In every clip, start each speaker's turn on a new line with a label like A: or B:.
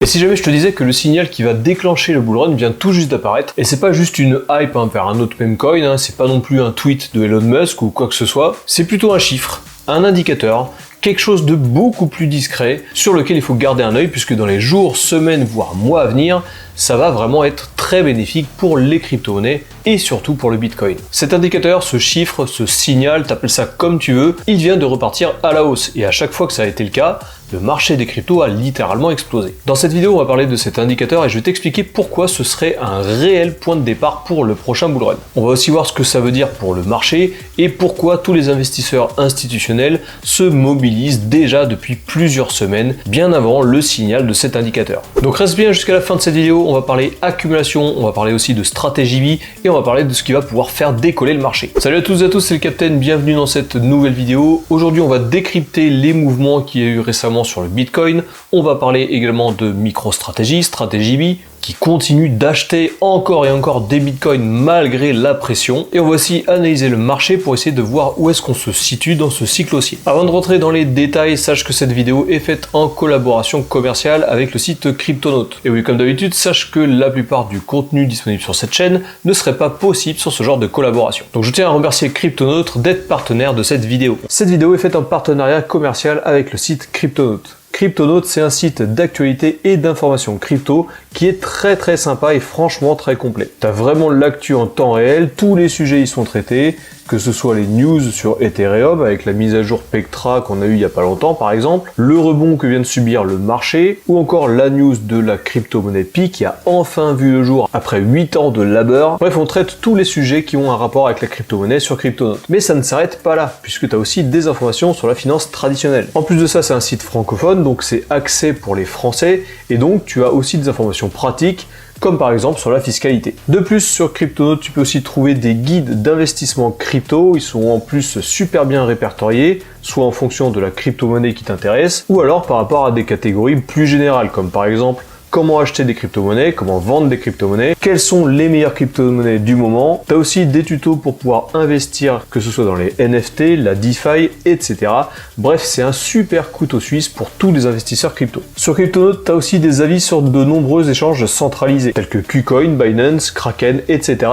A: Et si jamais je te disais que le signal qui va déclencher le bull run vient tout juste d'apparaître, et c'est pas juste une hype vers un autre meme coin, c'est pas non plus un tweet de Elon Musk ou quoi que ce soit, c'est plutôt un chiffre, un indicateur, quelque chose de beaucoup plus discret sur lequel il faut garder un œil puisque dans les jours, semaines, voire mois à venir, ça va vraiment être très bénéfique pour les crypto-monnaies et surtout pour le Bitcoin. Cet indicateur, ce chiffre, ce signal, t'appelles ça comme tu veux, il vient de repartir à la hausse et à chaque fois que ça a été le cas, le marché des cryptos a littéralement explosé. Dans cette vidéo, on va parler de cet indicateur et je vais t'expliquer pourquoi ce serait un réel point de départ pour le prochain bull run. On va aussi voir ce que ça veut dire pour le marché et pourquoi tous les investisseurs institutionnels se mobilisent déjà depuis plusieurs semaines, bien avant le signal de cet indicateur. Donc reste bien jusqu'à la fin de cette vidéo, on va parler accumulation, on va parler aussi de stratégie vie et on va parler de ce qui va pouvoir faire décoller le marché. Salut à tous et à tous, c'est le Captain, bienvenue dans cette nouvelle vidéo. Aujourd'hui, on va décrypter les mouvements qu'il y a eu récemment sur le Bitcoin. On va parler également de micro-stratégie, stratégie vie, qui continue d'acheter encore et encore des bitcoins malgré la pression. Et on va aussi analyser le marché pour essayer de voir où est-ce qu'on se situe dans ce cycle haussier. Avant de rentrer dans les détails, sache que cette vidéo est faite en collaboration commerciale avec le site Cryptonaut. Et oui, comme d'habitude, sache que la plupart du contenu disponible sur cette chaîne ne serait pas possible sur ce genre de collaboration. Donc je tiens à remercier Cryptonaut d'être partenaire de cette vidéo. Cette vidéo est faite en partenariat commercial avec le site Cryptonaut. Cryptonaut, c'est un site d'actualité et d'information crypto qui est très sympa et franchement très complet. T'as vraiment l'actu en temps réel, tous les sujets y sont traités, que ce soit les news sur Ethereum avec la mise à jour Pectra qu'on a eu il y a pas longtemps par exemple, le rebond que vient de subir le marché, ou encore la news de la crypto-monnaie Pi qui a enfin vu le jour après 8 ans de labeur. Bref, on traite tous les sujets qui ont un rapport avec la crypto-monnaie sur Cryptonaut. Mais ça ne s'arrête pas là, puisque tu as aussi des informations sur la finance traditionnelle. En plus de ça, c'est un site francophone, donc c'est axé pour les Français, et donc tu as aussi des informations pratiques, comme par exemple sur la fiscalité. De plus, sur Cryptonaut, tu peux aussi trouver des guides d'investissement crypto, ils sont en plus super bien répertoriés, soit en fonction de la crypto-monnaie qui t'intéresse, ou alors par rapport à des catégories plus générales, comme par exemple comment acheter des crypto-monnaies, comment vendre des crypto-monnaies, quelles sont les meilleures crypto-monnaies du moment. Tu as aussi des tutos pour pouvoir investir, que ce soit dans les NFT, la DeFi, etc. Bref, c'est un super couteau suisse pour tous les investisseurs crypto. Sur Cryptonaut, tu as aussi des avis sur de nombreux échanges centralisés, tels que KuCoin, Binance, Kraken, etc.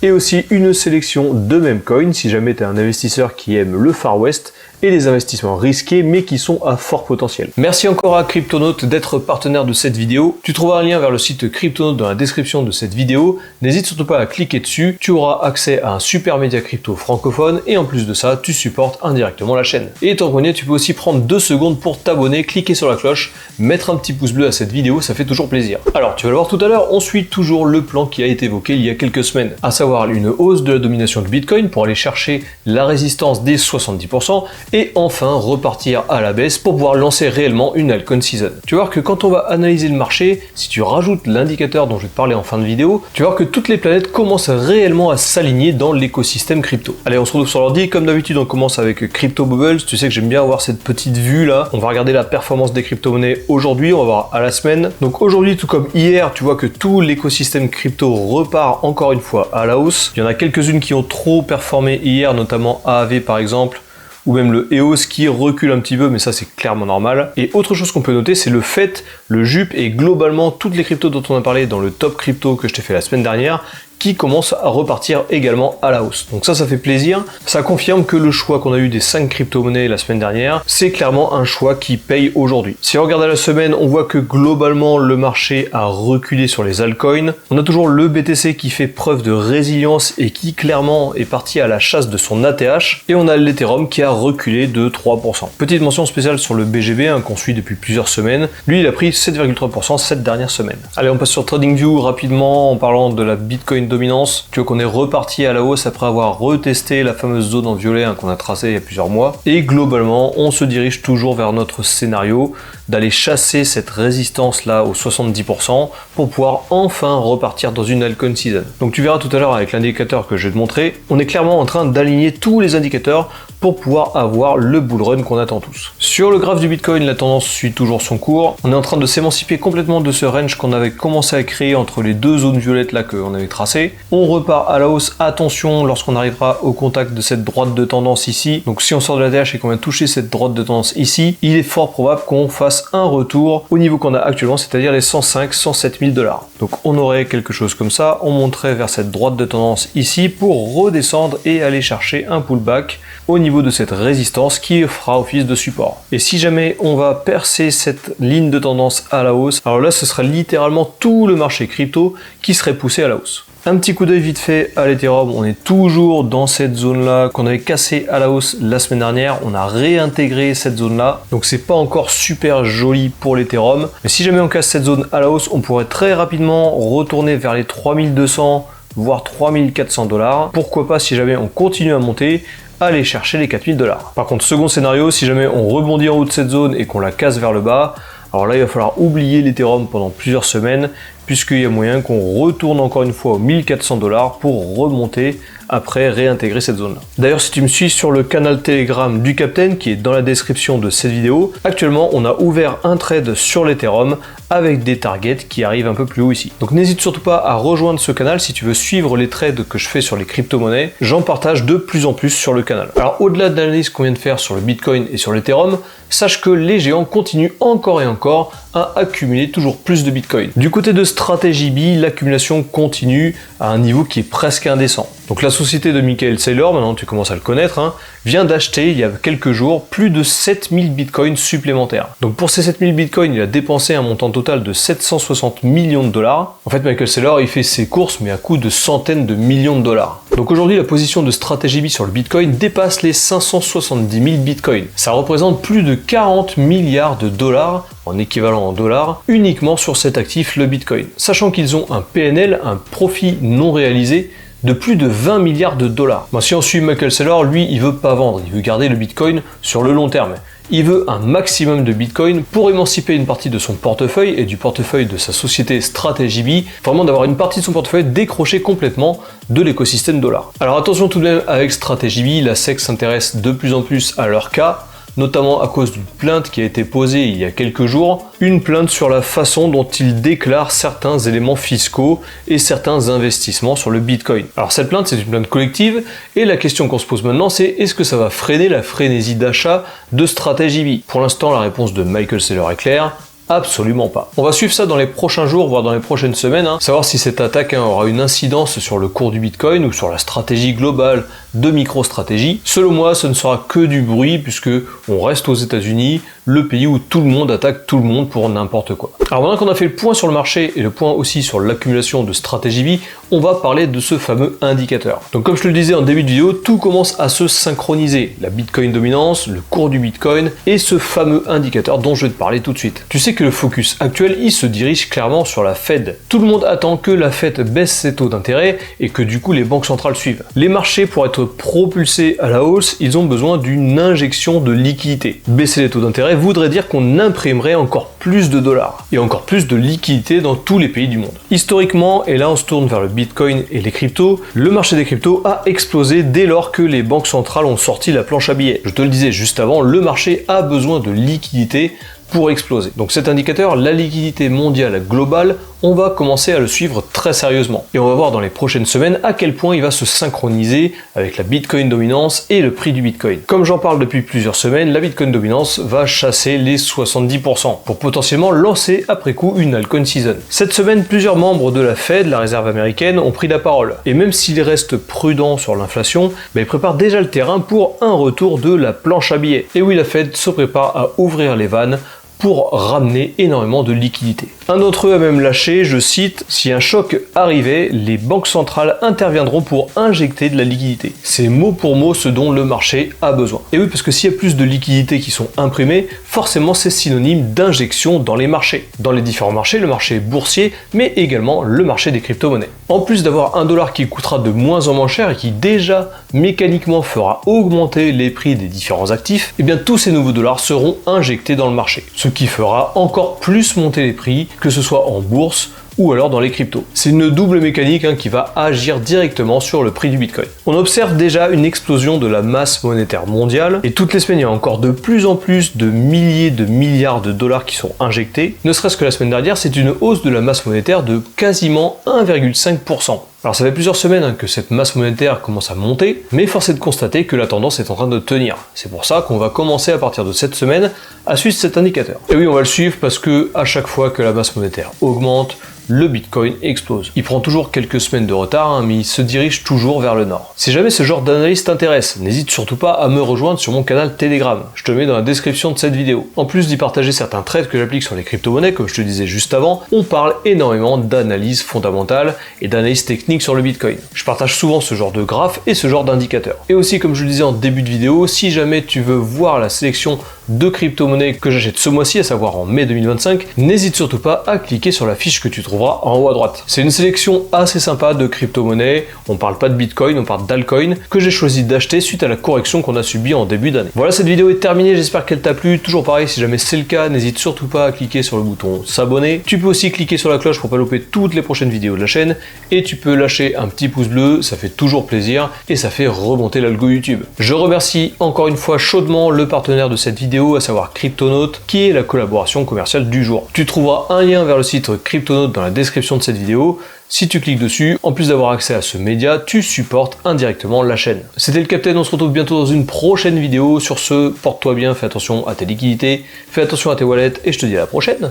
A: Et aussi une sélection de meme coins, si jamais tu es un investisseur qui aime le Far West, et les investissements risqués mais qui sont à fort potentiel. Merci encore à Cryptonaut d'être partenaire de cette vidéo. Tu trouveras un lien vers le site Cryptonaut dans la description de cette vidéo. N'hésite surtout pas à cliquer dessus, tu auras accès à un super média crypto francophone et en plus de ça, tu supportes indirectement la chaîne. Et tant qu'on y est, tu peux aussi prendre 2 secondes pour t'abonner, cliquer sur la cloche, mettre un petit pouce bleu à cette vidéo, ça fait toujours plaisir. Alors, tu vas le voir tout à l'heure, on suit toujours le plan qui a été évoqué il y a quelques semaines, à savoir une hausse de la domination de Bitcoin pour aller chercher la résistance des 70%, et enfin repartir à la baisse pour pouvoir lancer réellement une altcoin season. Tu vas voir que quand on va analyser le marché, si tu rajoutes l'indicateur dont je vais te parler en fin de vidéo, tu vas voir que toutes les planètes commencent réellement à s'aligner dans l'écosystème crypto. Allez, on se retrouve sur l'ordi, comme d'habitude on commence avec Crypto Bubbles, tu sais que j'aime bien avoir cette petite vue là, on va regarder la performance des crypto-monnaies aujourd'hui, on va voir à la semaine. Donc aujourd'hui, tout comme hier, tu vois que tout l'écosystème crypto repart encore une fois à la hausse. Il y en a quelques-unes qui ont trop performé hier, notamment AAV par exemple, ou même le EOS qui recule un petit peu, mais ça c'est clairement normal. Et autre chose qu'on peut noter, c'est le fait, le JUP et globalement toutes les cryptos dont on a parlé dans le top crypto que je t'ai fait la semaine dernière, qui commence à repartir également à la hausse. Donc ça fait plaisir. Ça confirme que le choix qu'on a eu des 5 crypto-monnaies la semaine dernière, c'est clairement un choix qui paye aujourd'hui. Si on regarde à la semaine, on voit que globalement le marché a reculé sur les altcoins. On a toujours le BTC qui fait preuve de résilience et qui clairement est parti à la chasse de son ATH. Et on a l'Ethereum qui a reculé de 3%. Petite mention spéciale sur le BGB qu'on suit depuis plusieurs semaines. Lui, il a pris 7,3% cette dernière semaine. Allez, on passe sur TradingView rapidement en parlant de la Bitcoin dominance. Tu vois qu'on est reparti à la hausse après avoir retesté la fameuse zone en violet qu'on a tracée il y a plusieurs mois. Et globalement, on se dirige toujours vers notre scénario d'aller chasser cette résistance là aux 70% pour pouvoir enfin repartir dans une altcoin season. Donc tu verras tout à l'heure avec l'indicateur que je vais te montrer, on est clairement en train d'aligner tous les indicateurs pour pouvoir avoir le bull run qu'on attend tous. Sur le graphe du Bitcoin, la tendance suit toujours son cours. On est en train de s'émanciper complètement de ce range qu'on avait commencé à créer entre les deux zones violettes là qu'on avait tracées. On repart à la hausse. Attention lorsqu'on arrivera au contact de cette droite de tendance ici. Donc si on sort de la TH et qu'on vient toucher cette droite de tendance ici, il est fort probable qu'on fasse fasse un retour au niveau qu'on a actuellement, c'est-à-dire les 105-107 000 $. Donc on aurait quelque chose comme ça, on monterait vers cette droite de tendance ici pour redescendre et aller chercher un pullback au niveau de cette résistance qui fera office de support. Et si jamais on va percer cette ligne de tendance à la hausse, alors là ce sera littéralement tout le marché crypto qui serait poussé à la hausse. Un petit coup d'œil vite fait à l'Ethereum, on est toujours dans cette zone là qu'on avait cassé à la hausse la semaine dernière, on a réintégré cette zone là, donc c'est pas encore super joli pour l'Ethereum, mais si jamais on casse cette zone à la hausse, on pourrait très rapidement retourner vers les 3200 voire 3400 $. Pourquoi pas, si jamais on continue à monter, aller chercher les 4000 $. Par contre, second scénario, si jamais on rebondit en haut de cette zone et qu'on la casse vers le bas, alors là il va falloir oublier l'Ethereum pendant plusieurs semaines, puisqu'il y a moyen qu'on retourne encore une fois aux 1400 $ pour remonter après réintégrer cette zone là. D'ailleurs, si tu me suis sur le canal Telegram du Captain qui est dans la description de cette vidéo, actuellement on a ouvert un trade sur l'Ethereum avec des targets qui arrivent un peu plus haut ici. Donc n'hésite surtout pas à rejoindre ce canal si tu veux suivre les trades que je fais sur les crypto-monnaies. J'en partage de plus en plus sur le canal. Alors au-delà de l'analyse qu'on vient de faire sur le Bitcoin et sur l'Ethereum, sache que les géants continuent encore et encore à accumuler toujours plus de Bitcoin. Du côté de StrategyB, l'accumulation continue à un niveau qui est presque indécent. Donc la société de Michael Saylor, maintenant tu commences à le connaître, vient d'acheter il y a quelques jours plus de 7000 bitcoins supplémentaires. Donc pour ces 7000 bitcoins, il a dépensé un montant total de 760 millions $. En fait, Michael Saylor, il fait ses courses mais à coût de centaines de millions de dollars. Donc aujourd'hui, la position de StrategyB sur le bitcoin dépasse les 570 000 bitcoins. Ça représente plus de 40 milliards de dollars en équivalent en dollars, uniquement sur cet actif, le bitcoin. Sachant qu'ils ont un PNL, un profit non réalisé, de plus de 20 milliards de dollars. Bon, si on suit Michael Saylor, lui, il veut pas vendre, il veut garder le bitcoin sur le long terme. Il veut un maximum de bitcoin pour émanciper une partie de son portefeuille et du portefeuille de sa société StrategyB, vraiment d'avoir une partie de son portefeuille décrochée complètement de l'écosystème dollar. Alors attention tout de même avec StrategyB, la SEC s'intéresse de plus en plus à leur cas, notamment à cause d'une plainte qui a été posée il y a quelques jours, une plainte sur la façon dont ils déclarent certains éléments fiscaux et certains investissements sur le Bitcoin. Alors cette plainte, c'est une plainte collective, et la question qu'on se pose maintenant, c'est est-ce que ça va freiner la frénésie d'achat de StrategyB? Pour l'instant, la réponse de Michael Saylor est claire. Absolument pas. On va suivre ça dans les prochains jours, voire dans les prochaines semaines, savoir si cette attaque aura une incidence sur le cours du Bitcoin ou sur la stratégie globale de MicroStrategy. Selon moi, ce ne sera que du bruit puisque on reste aux États-Unis, le pays où tout le monde attaque tout le monde pour n'importe quoi. Alors maintenant qu'on a fait le point sur le marché et le point aussi sur l'accumulation de StrategyB, on va parler de ce fameux indicateur. Donc comme je te le disais en début de vidéo, tout commence à se synchroniser. La Bitcoin dominance, le cours du Bitcoin et ce fameux indicateur dont je vais te parler tout de suite. Tu sais que le focus actuel, il se dirige clairement sur la Fed. Tout le monde attend que la Fed baisse ses taux d'intérêt et que du coup les banques centrales suivent. Les marchés, pour être propulsés à la hausse, ils ont besoin d'une injection de liquidité. Baisser les taux d'intérêt voudrait dire qu'on imprimerait encore plus de dollars et encore plus de liquidité dans tous les pays du monde. Historiquement, et là on se tourne vers le Bitcoin et les cryptos, le marché des cryptos a explosé dès lors que les banques centrales ont sorti la planche à billets. Je te le disais juste avant, le marché a besoin de liquidité pour exploser. Donc cet indicateur, la liquidité mondiale globale, on va commencer à le suivre très sérieusement. Et on va voir dans les prochaines semaines à quel point il va se synchroniser avec la Bitcoin dominance et le prix du Bitcoin. Comme j'en parle depuis plusieurs semaines, la Bitcoin dominance va chasser les 70% pour potentiellement lancer après coup une altcoin season. Cette semaine, plusieurs membres de la Fed, la réserve américaine, ont pris la parole. Et même s'ils restent prudents sur l'inflation, ils préparent déjà le terrain pour un retour de la planche à billets. Et oui, la Fed se prépare à ouvrir les vannes pour ramener énormément de liquidités. Un d'entre eux a même lâché, je cite, « Si un choc arrivait, les banques centrales interviendront pour injecter de la liquidité. » C'est mot pour mot ce dont le marché a besoin. Et oui, parce que s'il y a plus de liquidités qui sont imprimées, forcément c'est synonyme d'injection dans les marchés. Dans les différents marchés, le marché boursier, mais également le marché des crypto-monnaies. En plus d'avoir un dollar qui coûtera de moins en moins cher et qui déjà mécaniquement fera augmenter les prix des différents actifs, eh bien tous ces nouveaux dollars seront injectés dans le marché. Ce qui fera encore plus monter les prix, que ce soit en bourse, ou alors dans les cryptos. C'est une double mécanique qui va agir directement sur le prix du Bitcoin. On observe déjà une explosion de la masse monétaire mondiale et toutes les semaines il y a encore de plus en plus de milliers de milliards de dollars qui sont injectés. Ne serait-ce que la semaine dernière, c'est une hausse de la masse monétaire de quasiment 1,5%. Alors ça fait plusieurs semaines que cette masse monétaire commence à monter, mais force est de constater que la tendance est en train de tenir. C'est pour ça qu'on va commencer à partir de cette semaine à suivre cet indicateur. Et oui, on va le suivre parce que à chaque fois que la masse monétaire augmente, le Bitcoin explose. Il prend toujours quelques semaines de retard, mais il se dirige toujours vers le nord. Si jamais ce genre d'analyse t'intéresse, n'hésite surtout pas à me rejoindre sur mon canal Telegram. Je te mets dans la description de cette vidéo. En plus d'y partager certains trades que j'applique sur les crypto-monnaies, comme je te disais juste avant, on parle énormément d'analyse fondamentale et d'analyse technique sur le Bitcoin. Je partage souvent ce genre de graphes et ce genre d'indicateurs. Et aussi, comme je le disais en début de vidéo, si jamais tu veux voir la sélection de crypto-monnaies que j'achète ce mois-ci, à savoir en mai 2025, n'hésite surtout pas à cliquer sur la fiche que tu trouveras en haut à droite. C'est une sélection assez sympa de crypto-monnaies, on parle pas de Bitcoin, on parle d'altcoin, que j'ai choisi d'acheter suite à la correction qu'on a subie en début d'année. Voilà, cette vidéo est terminée, j'espère qu'elle t'a plu. Toujours pareil, si jamais c'est le cas, n'hésite surtout pas à cliquer sur le bouton s'abonner. Tu peux aussi cliquer sur la cloche pour pas louper toutes les prochaines vidéos de la chaîne, et tu peux lâcher un petit pouce bleu, ça fait toujours plaisir, et ça fait remonter l'algo YouTube. Je remercie encore une fois chaudement le partenaire de cette vidéo, à savoir Cryptonaut, qui est la collaboration commerciale du jour. Tu trouveras un lien vers le site Cryptonaut dans la description de cette vidéo. Si tu cliques dessus, en plus d'avoir accès à ce média, tu supportes indirectement la chaîne. C'était le Captain, on se retrouve bientôt dans une prochaine vidéo. Sur ce, porte-toi bien, fais attention à tes liquidités, fais attention à tes wallets, et je te dis à la prochaine.